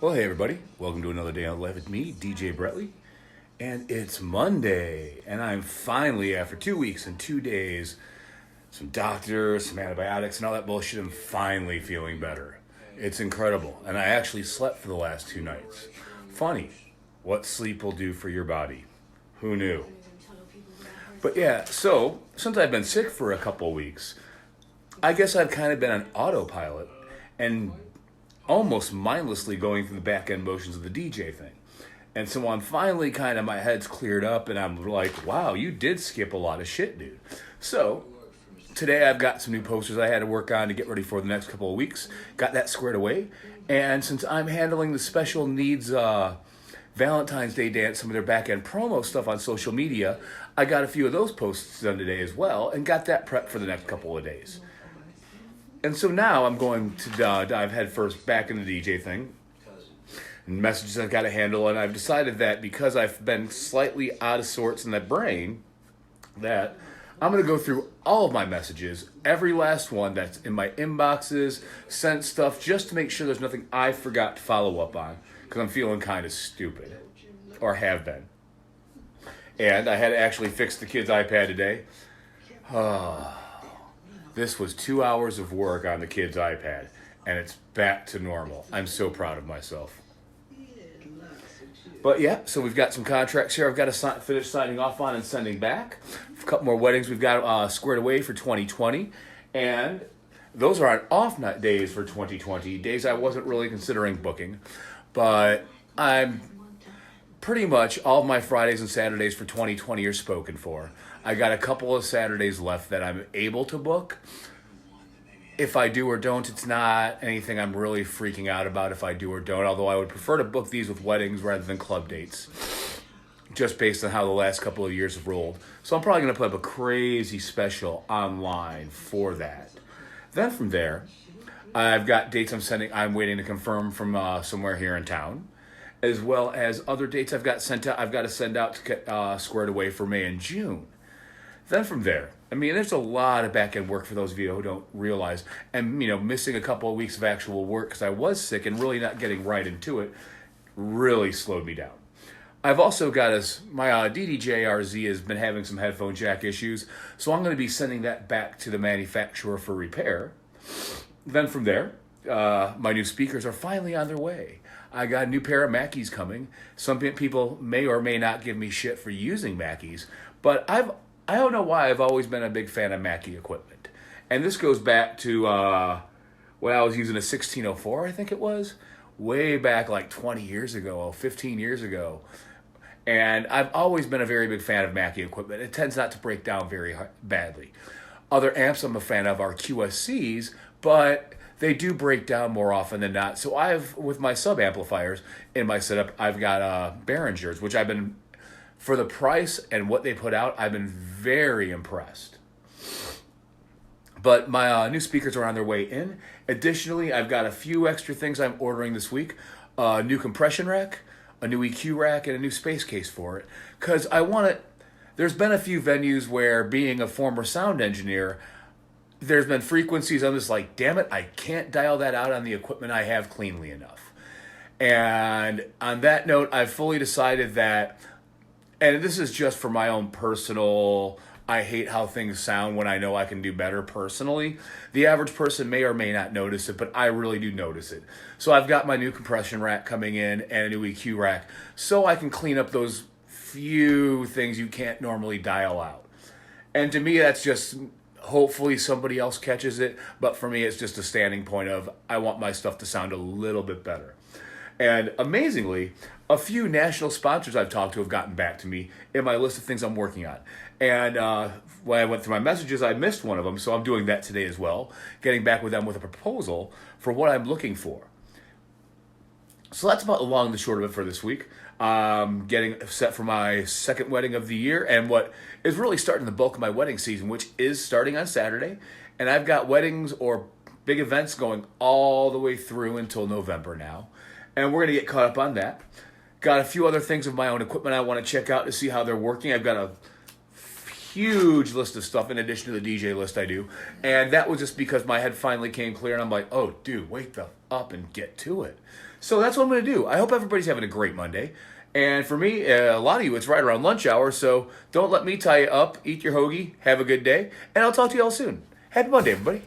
Well, hey everybody, welcome to another day on life with me, DJ Bretley, and it's Monday, and I'm finally, after 2 weeks and 2 days, some doctors, some antibiotics, and all that bullshit, I'm finally feeling better. It's incredible, and I actually slept for the last 2 nights. Funny, what sleep will do for your body. Who knew? But yeah, so, since I've been sick for a couple of weeks, I guess I've kind of been on autopilot, and almost mindlessly going through the back end motions of the DJ thing. And so I'm finally kind of, my head's cleared up and I'm like, wow, you did skip a lot of shit, dude. So today I've got some new posters I had to work on to get ready for the next couple of weeks. Got that squared away. And since I'm handling the special needs Valentine's Day dance, some of their back end promo stuff on social media, I got a few of those posts done today as well and got that prepped for the next couple of days. And so now I'm going to dive headfirst back into the DJ thing. And messages I've got to handle. And I've decided that because I've been slightly out of sorts in the brain, that I'm going to go through all of my messages, every last one that's in my inboxes, sent stuff, just to make sure there's nothing I forgot to follow up on. Because I'm feeling kind of stupid. Or have been. And I had to actually fix the kid's iPad today. This was 2 hours of work on the kid's iPad, and it's back to normal. I'm so proud of myself. But yeah, so we've got some contracts here I've got to finish signing off on and sending back. A couple more weddings we've got squared away for 2020, and those are on off night days for 2020, days I wasn't really considering booking. But I'm pretty much all of my Fridays and Saturdays for 2020 are spoken for. I got a couple of Saturdays left that I'm able to book. If I do or don't, it's not anything I'm really freaking out about if I do or don't, although I would prefer to book these with weddings rather than club dates, just based on how the last couple of years have rolled. So I'm probably going to put up a crazy special online for that. Then from there, I've got dates I'm waiting to confirm from somewhere here in town, as well as other dates I've got to send out to get squared away for May and June. Then from there, I mean, there's a lot of back-end work for those of you who don't realize. And, missing a couple of weeks of actual work because I was sick and really not getting right into it really slowed me down. I've also got my DDJ-RZ has been having some headphone jack issues, so I'm going to be sending that back to the manufacturer for repair. Then from there, my new speakers are finally on their way. I got a new pair of Mackeys coming. Some people may or may not give me shit for using Mackeys, but I don't know why I've always been a big fan of Mackie equipment. And this goes back to when I was using a 1604, I think it was, way back like 20 years ago, 15 years ago. And I've always been a very big fan of Mackie equipment. It tends not to break down very badly. Other amps I'm a fan of are QSCs, but they do break down more often than not. So with my sub-amplifiers in my setup, I've got Behringers, which I've been, for the price and what they put out, I've been very impressed. But my new speakers are on their way in. Additionally, I've got a few extra things I'm ordering this week. A new compression rack, a new EQ rack, and a new space case for it. Because there's been a few venues where, being a former sound engineer, there's been frequencies I'm just like, damn it, I can't dial that out on the equipment I have cleanly enough. And on that note, I've fully decided that, and this is just for my own personal, I hate how things sound when I know I can do better personally. The average person may or may not notice it, but I really do notice it. So I've got my new compression rack coming in and a new EQ rack so I can clean up those few things you can't normally dial out. And to me, that's just, hopefully somebody else catches it, but for me, it's just a standing point of, I want my stuff to sound a little bit better. And amazingly, a few national sponsors I've talked to have gotten back to me in my list of things I'm working on. And when I went through my messages, I missed one of them, so I'm doing that today as well, getting back with them with a proposal for what I'm looking for. So that's about the long and the short of it for this week. Getting set for my second wedding of the year, and what is really starting the bulk of my wedding season, which is starting on Saturday. And I've got weddings or big events going all the way through until November now. And we're going to get caught up on that. Got a few other things of my own equipment I want to check out to see how they're working. I've got a huge list of stuff in addition to the DJ list I do. And that was just because my head finally came clear and I'm like, oh, dude, wake the up and get to it. So that's what I'm going to do. I hope everybody's having a great Monday. And for me, a lot of you, it's right around lunch hour, so don't let me tie you up. Eat your hoagie. Have a good day. And I'll talk to you all soon. Happy Monday, everybody.